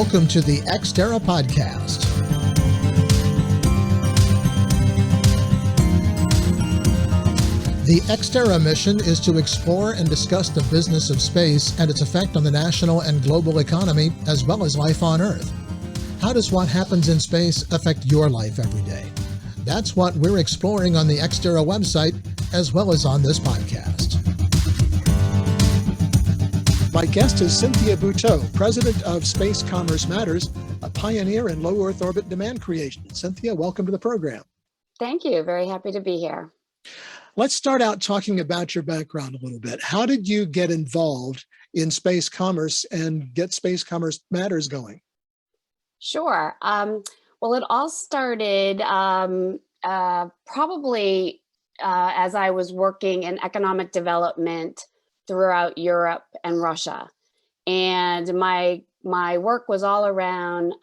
Welcome to the Ex Terra Podcast. The Ex Terra mission is to explore and discuss the business of space and its effect on the national and global economy, as well as life on Earth. How does what happens in space affect your life every day? That's what we're exploring on the Ex Terra website, as well as on this podcast. My guest is Cynthia Bouthot, president of Space Commerce Matters, a pioneer in low Earth orbit demand creation. Cynthia, welcome to the program. Thank you. Very happy to be here. Let's start out talking about your background a little bit. How did you get involved in space commerce and get Space Commerce Matters going? Sure. Well, it all started probably as I was working in economic development throughout Europe and Russia. And my work was all around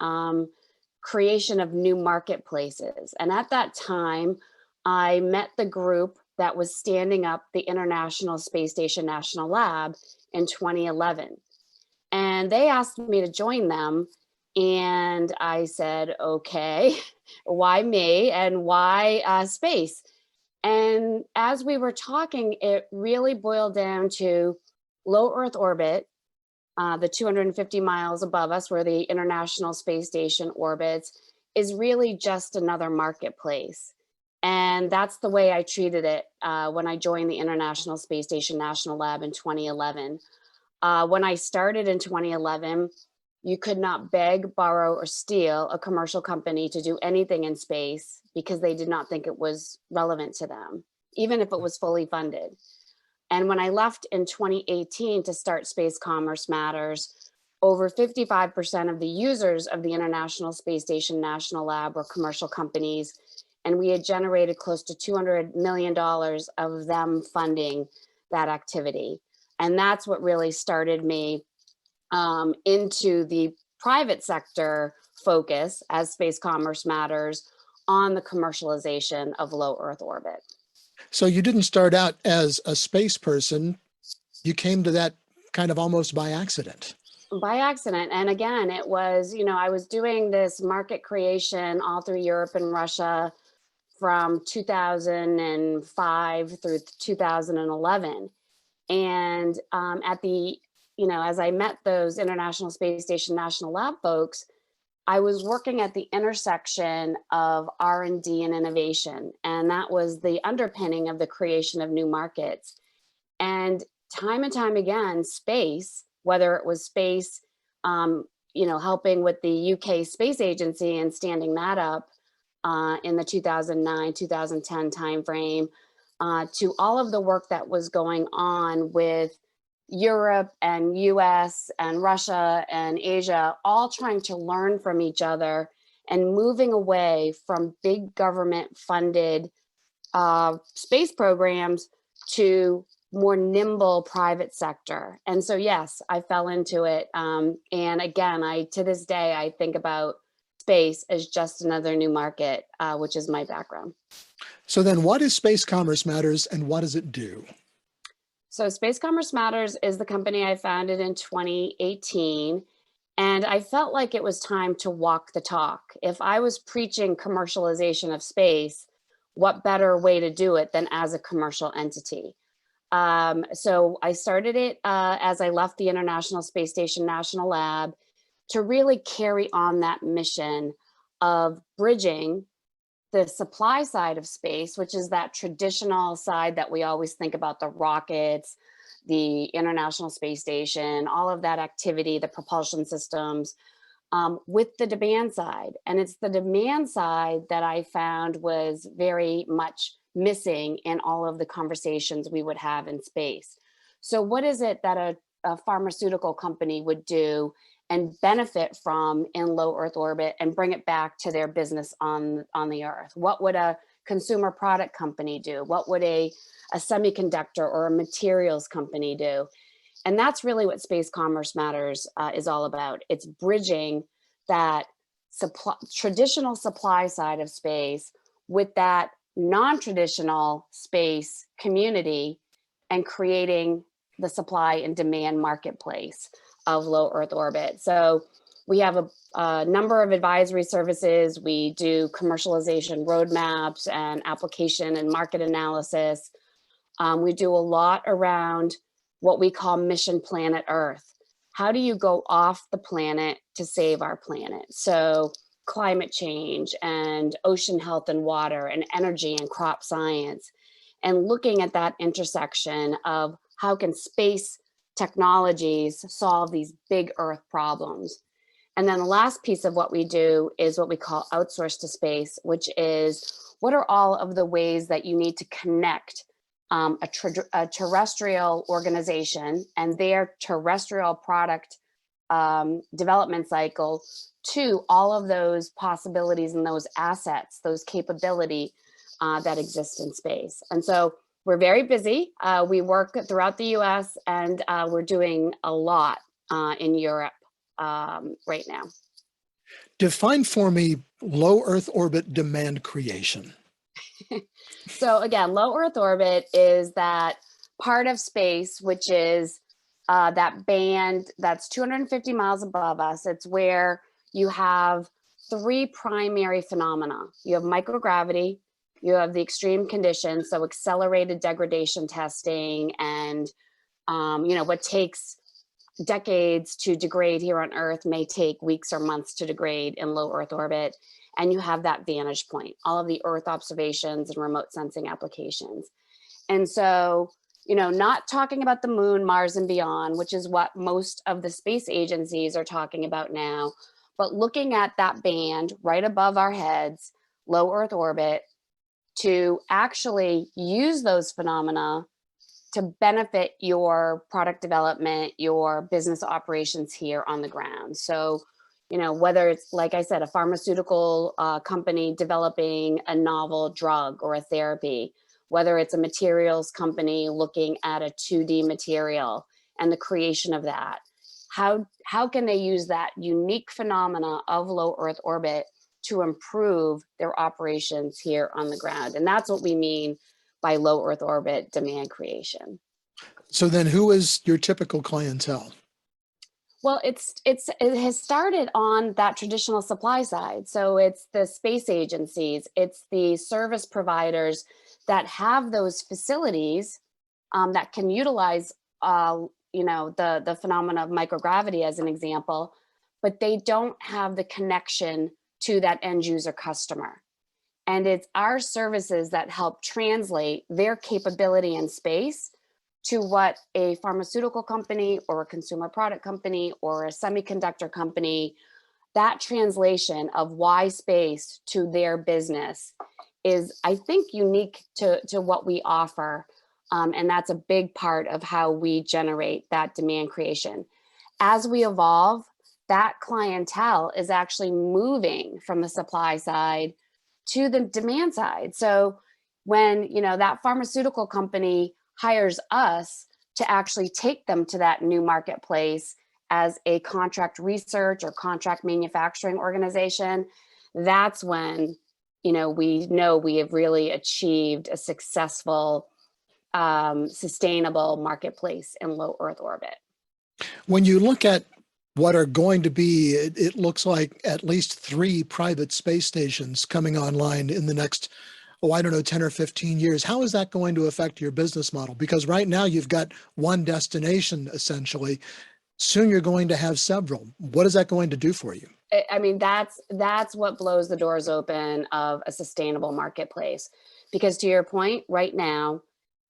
creation of new marketplaces. And at that time, I met the group that was standing up the International Space Station National Lab in 2011. And they asked me to join them. And I said, okay, why me and why space? And as we were talking, it really boiled down to low Earth orbit, the 250 miles above us where the International Space Station orbits, is really just another marketplace. And that's the way I treated it when I joined the International Space Station National Lab in 2011. When I started in 2011, you could not beg, borrow, or steal a commercial company to do anything in space because they did not think it was relevant to them, even if it was fully funded. And when I left in 2018 to start Space Commerce Matters, over 55% of the users of the International Space Station National Lab were commercial companies, and we had generated close to $200 million of them funding that activity. And that's what really started me into the private sector focus as Space Commerce Matters on the commercialization of low Earth orbit. So you didn't start out as a space person. You came to that kind of almost by accident. By accident. And again, it was, I was doing this market creation all through Europe and Russia from 2005 through 2011. And as I met those International Space Station National Lab folks, I was working at the intersection of R&D and innovation. And that was the underpinning of the creation of new markets. And time again, space, whether it was space, helping with the UK Space Agency and standing that up in the 2009, 2010 timeframe, to all of the work that was going on with Europe and US and Russia and Asia, all trying to learn from each other and moving away from big government funded space programs to more nimble private sector. And so, yes, I fell into it. And again, to this day, I think about space as just another new market, which is my background. So then what is Space Commerce Matters and what does it do? So Space Commerce Matters is the company I founded in 2018. And I felt like it was time to walk the talk. If I was preaching commercialization of space, what better way to do it than as a commercial entity? So I started it as I left the International Space Station National Lab to really carry on that mission of bridging the supply side of space, which is that traditional side that we always think about, the rockets, the International Space Station, all of that activity, the propulsion systems, with the demand side. And it's the demand side that I found was very much missing in all of the conversations we would have in space. So what is it that a pharmaceutical company would do and benefit from in low Earth orbit and bring it back to their business on the Earth? What would a consumer product company do? What would a semiconductor or a materials company do? And that's really what Space Commerce Matters is all about. It's bridging that traditional supply side of space with that non-traditional space community and creating the supply and demand marketplace of low Earth orbit. So we have a number of advisory services. We do commercialization roadmaps and application and market analysis. We do a lot around what we call Mission Planet Earth. How do you go off the planet to save our planet? So climate change and ocean health and water and energy and crop science, and looking at that intersection of how can space technologies solve these big Earth problems. And then the last piece of what we do is what we call outsource to space, which is what are all of the ways that you need to connect a terrestrial organization and their terrestrial product development cycle to all of those possibilities and those assets, those capability that exist in space. And so we're very busy. We work throughout the US, and we're doing a lot in Europe right now. Define for me low Earth orbit demand creation. So again, low Earth orbit is that part of space, which is that band that's 250 miles above us. It's where you have three primary phenomena. You have microgravity, you have the extreme conditions, so accelerated degradation testing, and what takes decades to degrade here on Earth may take weeks or months to degrade in low Earth orbit. And you have that vantage point, all of the Earth observations and remote sensing applications. And so, not talking about the moon, Mars, and beyond, which is what most of the space agencies are talking about now, but looking at that band right above our heads, low Earth orbit, to actually use those phenomena to benefit your product development, your business operations here on the ground. So, whether it's, like I said, a pharmaceutical company developing a novel drug or a therapy, whether it's a materials company looking at a 2D material and the creation of that, how can they use that unique phenomena of low Earth orbit to improve their operations here on the ground? And that's what we mean by low Earth orbit demand creation. So then who is your typical clientele? Well, it has started on that traditional supply side. So it's the space agencies, it's the service providers that have those facilities that can utilize, the phenomena of microgravity as an example, but they don't have the connection to that end user customer. And it's our services that help translate their capability in space to what a pharmaceutical company or a consumer product company or a semiconductor company, that translation of why space to their business is, I think, unique to what we offer. And that's a big part of how we generate that demand creation. As we evolve, that clientele is actually moving from the supply side to the demand side. So when, that pharmaceutical company hires us to actually take them to that new marketplace as a contract research or contract manufacturing organization, that's when, we know we have really achieved a successful, sustainable marketplace in low Earth orbit. When you look at what are going to be, it looks like at least 3 private space stations coming online in the next 10 or 15 years. How is that going to affect your business model? Because right now you've got one destination, essentially. Soon you're going to have several. What is that going to do for you? I mean, that's what blows the doors open of a sustainable marketplace. Because to your point, right now,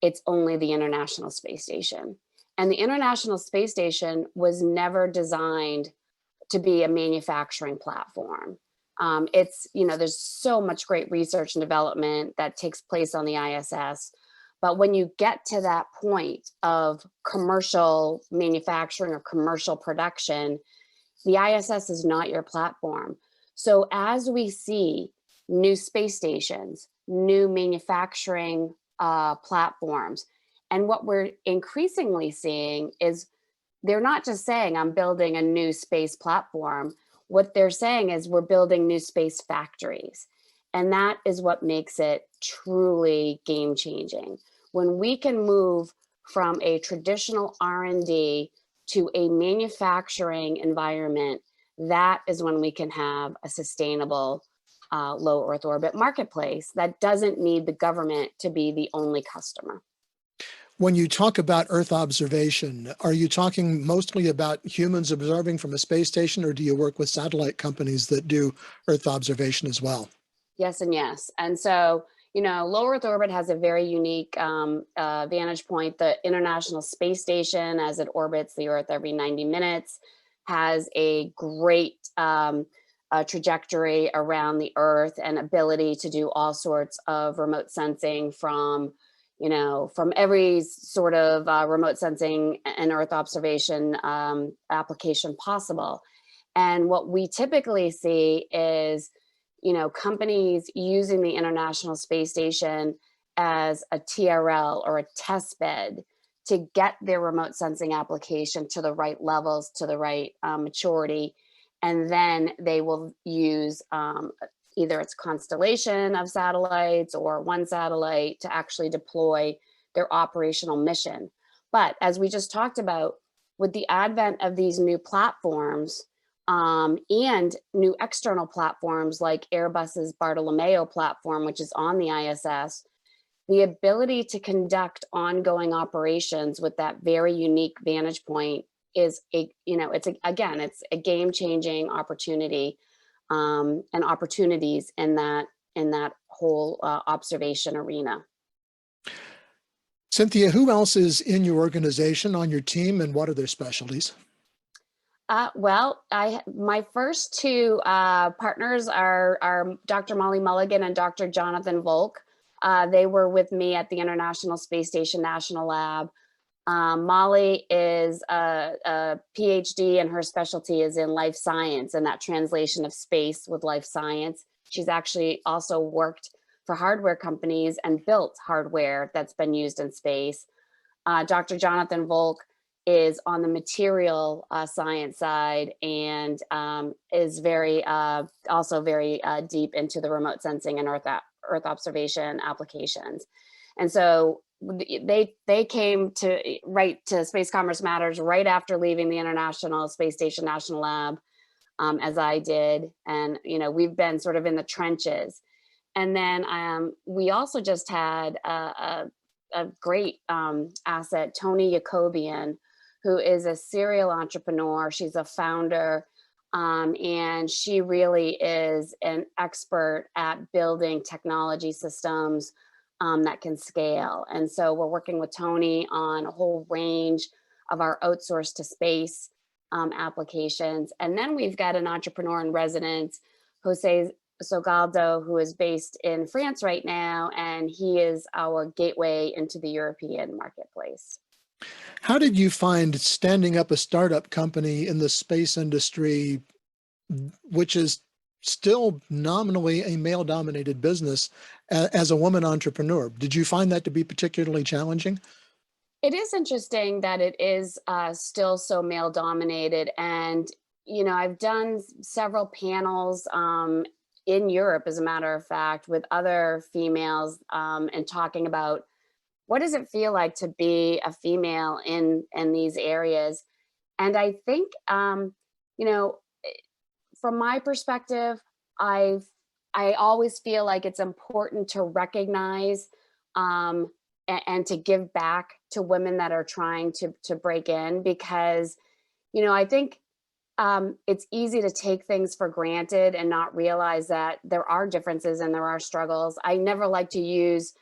it's only the International Space Station. And the International Space Station was never designed to be a manufacturing platform. There's so much great research and development that takes place on the ISS. But when you get to that point of commercial manufacturing or commercial production, the ISS is not your platform. So as we see new space stations, new manufacturing platforms, and what we're increasingly seeing is they're not just saying, I'm building a new space platform. What they're saying is we're building new space factories. And that is what makes it truly game changing. When we can move from a traditional R&D to a manufacturing environment that is when we can have a sustainable low Earth orbit marketplace that doesn't need the government to be the only customer. When you talk about Earth observation, are you talking mostly about humans observing from a space station, or do you work with satellite companies that do Earth observation as well? Yes and yes. And so, low Earth orbit has a very unique vantage point. The International Space Station, as it orbits the Earth every 90 minutes, has a great trajectory around the Earth and ability to do all sorts of remote sensing from every sort of remote sensing and Earth observation application possible. And what we typically see is, companies using the International Space Station as a TRL or a test bed to get their remote sensing application to the right levels, to the right maturity. And then they will use either it's constellation of satellites or one satellite to actually deploy their operational mission. But as we just talked about, with the advent of these new platforms and new external platforms like Airbus's Bartolomeo platform, which is on the ISS, the ability to conduct ongoing operations with that very unique vantage point is it's a game-changing opportunity. And opportunities in that whole observation arena. Cynthia, who else is in your organization, on your team, and what are their specialties? My first two partners are Dr. Molly Mulligan and Dr. Jonathan Volk. They were with me at the International Space Station National Lab. Molly is a PhD, and her specialty is in life science and that translation of space with life science. She's actually also worked for hardware companies and built hardware that's been used in space. Dr. Jonathan Volk is on the material science side and is also very deep into the remote sensing and Earth observation applications. And so they came to Space Commerce Matters right after leaving the International Space Station National Lab, as I did. And, we've been sort of in the trenches. And then we also just had a great asset, Tony Yacobian, who is a serial entrepreneur. She's a founder, and she really is an expert at building technology systems that can scale. And so we're working with Tony on a whole range of our outsourced to space applications. And then we've got an entrepreneur in residence, Jose Sogaldo, who is based in France right now, and he is our gateway into the European marketplace. How did you find standing up a startup company in the space industry, which is still nominally a male-dominated business, as a woman entrepreneur? Did you find that to be particularly challenging? It is interesting that it is still so male-dominated. And, I've done several panels in Europe, as a matter of fact, with other females and talking about what does it feel like to be a female in these areas. And I think, from my perspective, I always feel like it's important to recognize and to give back to women that are trying to break in, because, I think it's easy to take things for granted and not realize that there are differences and there are struggles. I never like to use,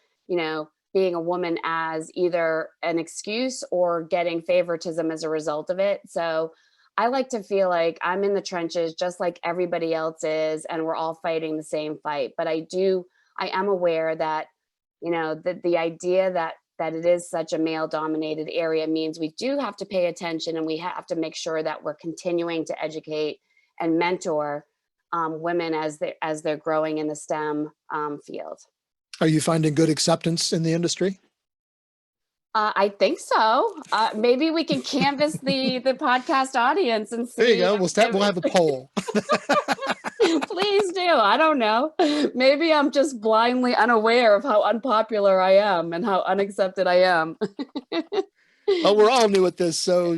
being a woman as either an excuse or getting favoritism as a result of it. So I like to feel like I'm in the trenches just like everybody else is, and we're all fighting the same fight. But I am aware that, the idea that it is such a male dominated area means we do have to pay attention, and we have to make sure that we're continuing to educate and mentor women as they're growing in the STEM field. Are you finding good acceptance in the industry? I think so. Maybe we can canvass the podcast audience and see. There you go. We'll have a poll. Please do. I don't know. Maybe I'm just blindly unaware of how unpopular I am and how unaccepted I am. Well, we're all new at this, so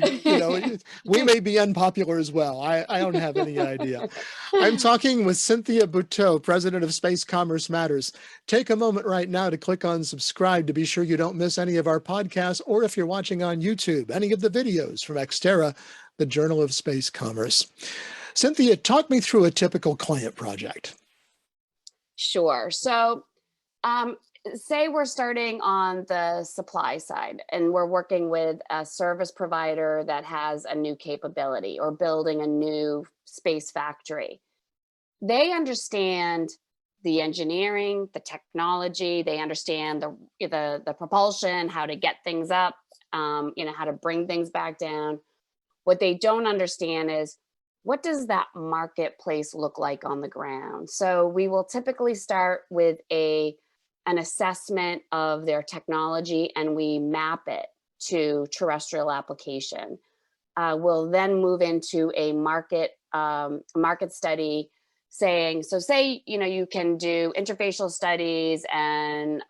we may be unpopular as well. I don't have any idea. I'm talking with Cynthia Bouthot, president of Space Commerce Matters. Take a moment right now to click on subscribe to be sure you don't miss any of our podcasts, or if you're watching on YouTube, any of the videos from Ex Terra, the Journal of Space Commerce. Cynthia, talk me through a typical client project. Sure. So, say we're starting on the supply side and we're working with a service provider that has a new capability or building a new space factory. They understand the engineering, the technology, they understand the propulsion, how to get things up, how to bring things back down. What they don't understand is, what does that marketplace look like on the ground? So we will typically start with an assessment of their technology, and we map it to terrestrial application. We'll then move into a market study, saying, so say you can do interfacial studies and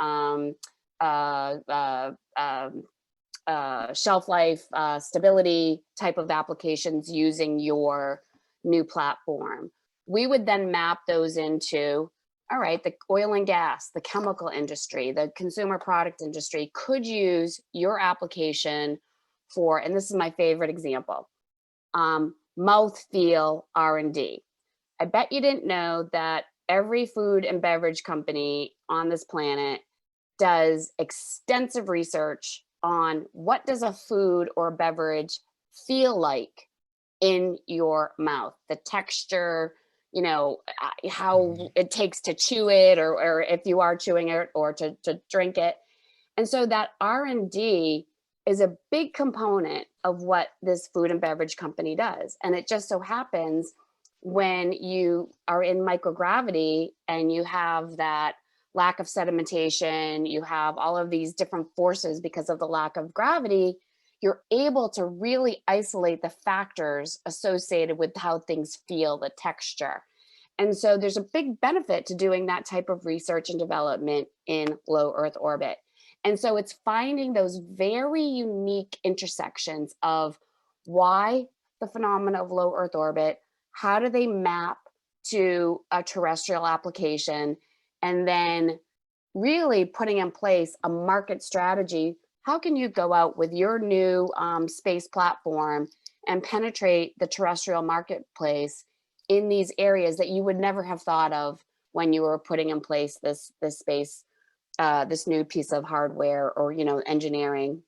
shelf life, stability type of applications using your new platform. We would then map those into, all right, the oil and gas, the chemical industry, the consumer product industry could use your application for, and this is my favorite example, mouthfeel R&D. I bet you didn't know that every food and beverage company on this planet does extensive research on what does a food or beverage feel like in your mouth, the texture, how it takes to chew it, or if you are chewing it, or to drink it. And so that R&D is a big component of what this food and beverage company does. And it just so happens when you are in microgravity and you have that lack of sedimentation, you have all of these different forces because of the lack of gravity, you're able to really isolate the factors associated with how things feel, the texture. And so there's a big benefit to doing that type of research and development in low Earth orbit. And so it's finding those very unique intersections of why the phenomena of low Earth orbit, how do they map to a terrestrial application, and then really putting in place a market strategy. How can you go out with your new space platform and penetrate the terrestrial marketplace in these areas that you would never have thought of when you were putting in place this space, this new piece of hardware or engineering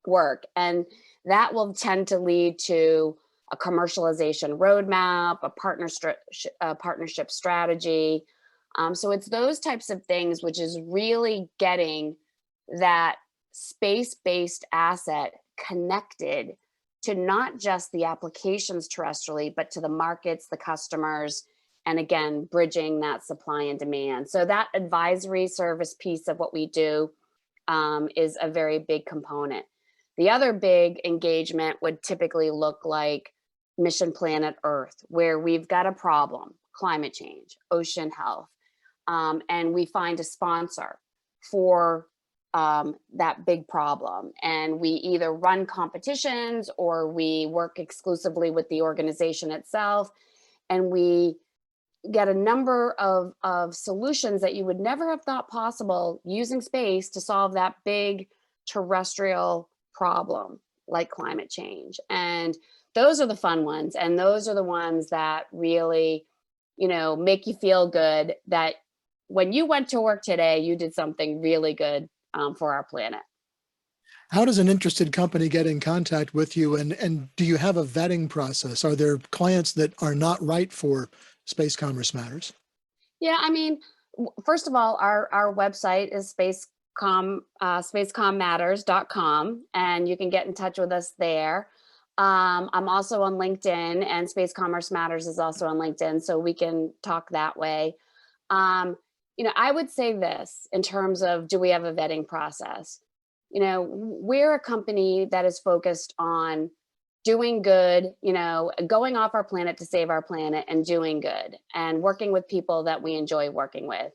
work? And that will tend to lead to a commercialization roadmap, a partnership strategy. So it's those types of things, which is really getting that space-based asset connected to not just the applications terrestrially, but to the markets, the customers, and again, bridging that supply and demand. So that advisory service piece of what we do is a very big component. The other big engagement would typically look like Mission Planet Earth, where we've got a problem, climate change, ocean health, and we find a sponsor for that big problem. And we either run competitions or we work exclusively with the organization itself. And we get a number of solutions that you would never have thought possible using space to solve that big terrestrial problem like climate change. And those are the fun ones. And those are the ones that really, make you feel good that when you went to work today, you did something really good for our planet. How does an interested company get in contact with you? And do you have a vetting process? Are there clients that are not right for Space Commerce Matters? Yeah, first of all, our website is spacecommatters.com, and you can get in touch with us there. I'm also on LinkedIn, and Space Commerce Matters is also on LinkedIn, so we can talk that way. I would say this in terms of, do we have a vetting process? We're a company that is focused on doing good, going off our planet to save our planet and doing good and working with people that we enjoy working with.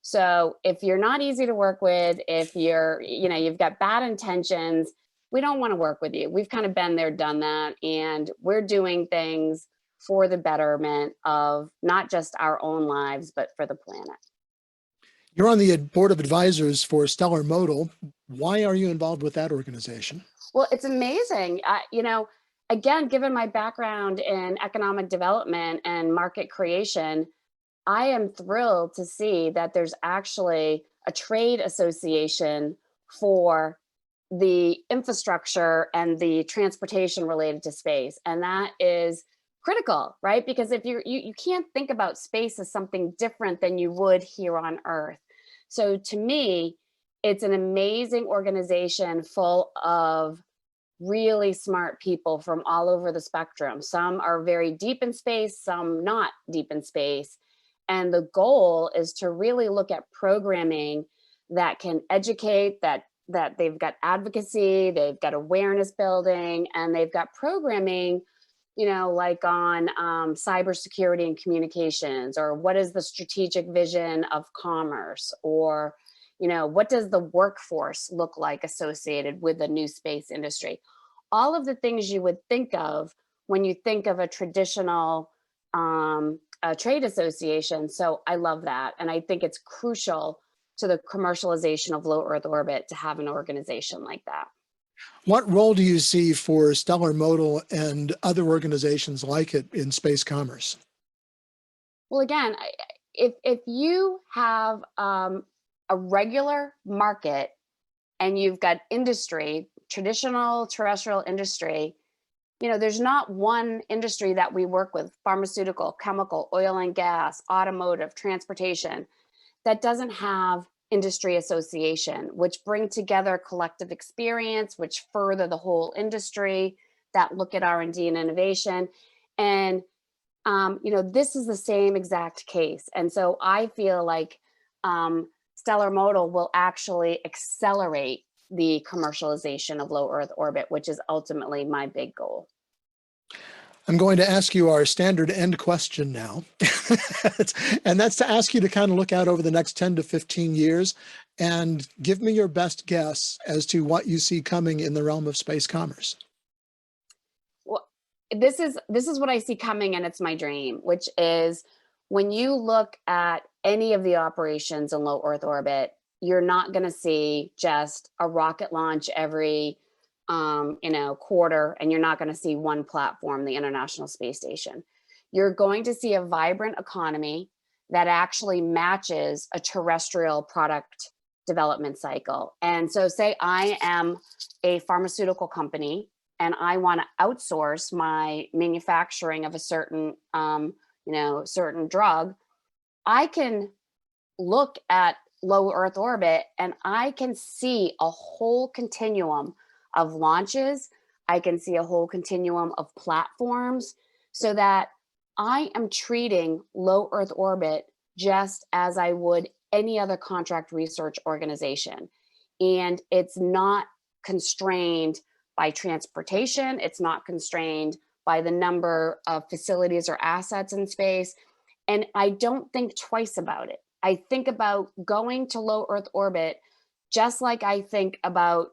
So if you're not easy to work with, if you've got bad intentions, we don't want to work with you. We've kind of been there, done that, and we're doing things for the betterment of not just our own lives, but for the planet. You're on the board of advisors for Stellar Modal. Why are you involved with that organization? Well, it's amazing. Again, given my background in economic development and market creation, I am thrilled to see that there's actually a trade association for the infrastructure and the transportation related to space. And that is critical, right? Because if you can't think about space as something different than you would here on Earth. So to me, it's an amazing organization full of really smart people from all over the spectrum. Some are very deep in space, some not deep in space. And the goal is to really look at programming that can educate, that they've got advocacy, they've got awareness building, and they've got programming, like on cybersecurity and communications, or what is the strategic vision of commerce, or what does the workforce look like associated with the new space industry? All of the things you would think of when you think of a traditional trade association. So I love that. And I think it's crucial to the commercialization of low Earth orbit to have an organization like that. What role do you see for Stellar Modal and other organizations like it in space commerce? Well, again, if you have a regular market and you've got industry, traditional terrestrial industry, there's not one industry that we work with, pharmaceutical, chemical, oil and gas, automotive, transportation, that doesn't have industry association, which bring together collective experience, which further the whole industry, that look at R&D and innovation. And, this is the same exact case. And so I feel like Stellar Modal will actually accelerate the commercialization of low Earth orbit, which is ultimately my big goal. I'm going to ask you our standard end question now. And that's to ask you to kind of look out over the next 10 to 15 years and give me your best guess as to what you see coming in the realm of space commerce. Well, this is what I see coming, and it's my dream, which is when you look at any of the operations in low Earth orbit, you're not going to see just a rocket launch every quarter, and you're not going to see one platform, the International Space Station. You're going to see a vibrant economy that actually matches a terrestrial product development cycle. And so say I am a pharmaceutical company and I want to outsource my manufacturing of a certain, certain drug, I can look at low Earth orbit and I can see a whole continuum of launches. I can see a whole continuum of platforms, so that I am treating low Earth orbit just as I would any other contract research organization. And it's not constrained by transportation. It's not constrained by the number of facilities or assets in space. And I don't think twice about it. I think about going to low Earth orbit just like I think about,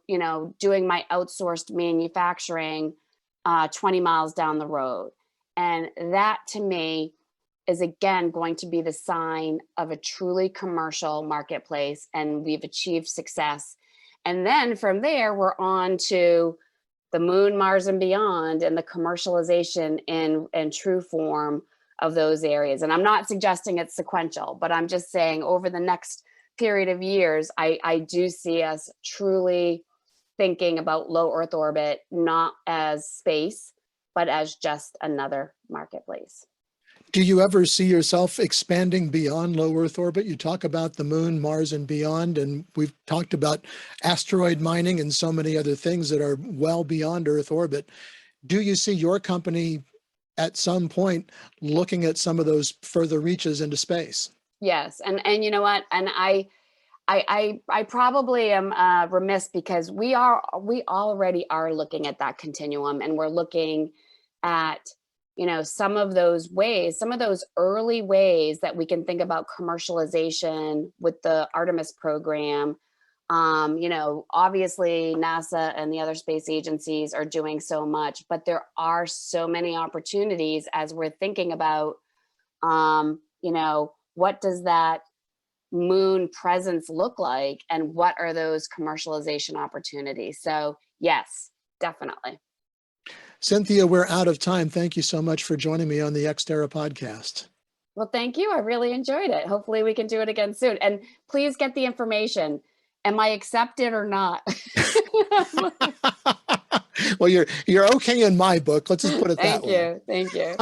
doing my outsourced manufacturing 20 miles down the road. And that to me is again going to be the sign of a truly commercial marketplace, and we've achieved success. And then from there, we're on to the moon, Mars, and beyond, and the commercialization in true form of those areas. And I'm not suggesting it's sequential, but I'm just saying over the next period of years, I do see us truly thinking about low Earth orbit, not as space, but as just another marketplace. Do you ever see yourself expanding beyond low Earth orbit? You talk about the moon, Mars, and beyond, and we've talked about asteroid mining and so many other things that are well beyond Earth orbit. Do you see your company at some point looking at some of those further reaches into space? Yes, and you know what? And I probably am remiss, because we already are looking at that continuum, and we're looking at some of those ways, some of those early ways that we can think about commercialization with the Artemis program Obviously NASA and the other space agencies are doing so much, but there are so many opportunities as we're thinking about, what does that moon presence look like, and what are those commercialization opportunities? So yes, definitely. Cynthia, we're out of time. Thank you so much for joining me on the Ex Terra podcast. Well, thank you. I really enjoyed it. Hopefully we can do it again soon. And please get the information. Am I accepted or not? Well, you're okay in my book. Let's just put it that way. Thank you.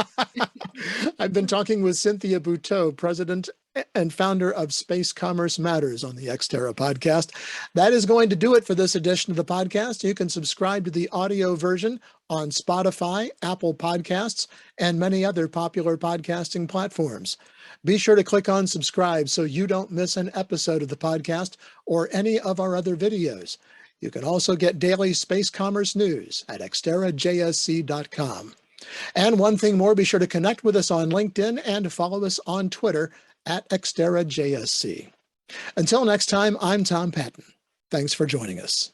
I've been talking with Cynthia Bouthot, president and founder of Space Commerce Matters on the Ex Terra podcast. That is going to do it for this edition of the podcast. You can subscribe to the audio version on Spotify, Apple Podcasts, and many other popular podcasting platforms. Be sure to click on subscribe so you don't miss an episode of the podcast or any of our other videos. You can also get daily space commerce news at xterrajsc.com. And one thing more, be sure to connect with us on LinkedIn and follow us on Twitter at XTerraJSC. Until next time, I'm Tom Patton. Thanks for joining us.